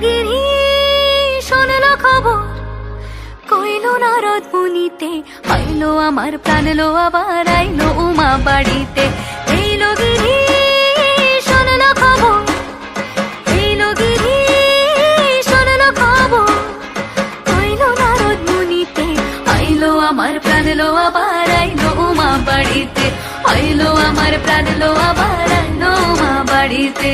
গিরি শোনলো খবর, কইলো নারদ মুনিতে, আইলো আমার প্রাণ লো আবার আইলো উমা বাড়িতে। এইলো গিরি শোনলো খবর, এইলো গিরি শোনলো খবর, কইলো নারদ মুনিতে, আইলো আমার প্রাণ লো আবার আইলো উমা বাড়িতে, আইলো আমার প্রাণ লো আবার আইলো উমা বাড়িতে।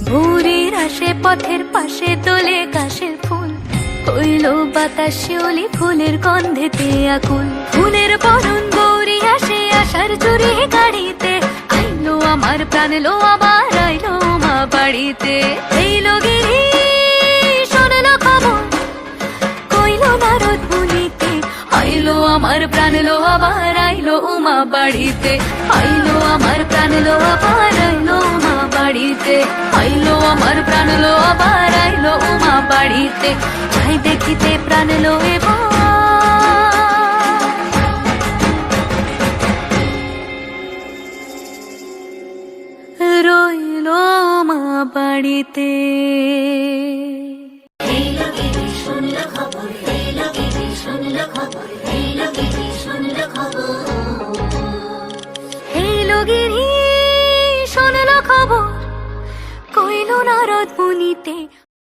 ভোরের আসে পথের পাশে দোলে কাশের ফুল, হইলো বাতাস শিউলি ফুলের গন্ধেতে আকুল। ফুলের বরণ গৌরী আসে আশার চুরি গাড়িতে, আইলো আমার প্রাণ লো আবার আইলো মা বাড়িতে। এইলো গিরি শোনলো খবর, কইলো নারদ মুনিতে, আইলো আমার প্রাণ লো আবার আইলো উমা বাড়িতে, আইলো আমার প্রাণ লো আবার আইলো উমা বাড়িতে, আইলো আমার প্রাণ লো আবার আইলো উমা বাড়িতে। যাই দেখিতে প্রাণ লো এবার রইলো মা বাড়িতে। এইলো গিরি শুনলো খবর, এইলো গিরি শুনলো খবর, এইলো গিরি শুনলো খবর। এইলো গিরি শোনলো খবর, কইলো নারদ মুনিতে,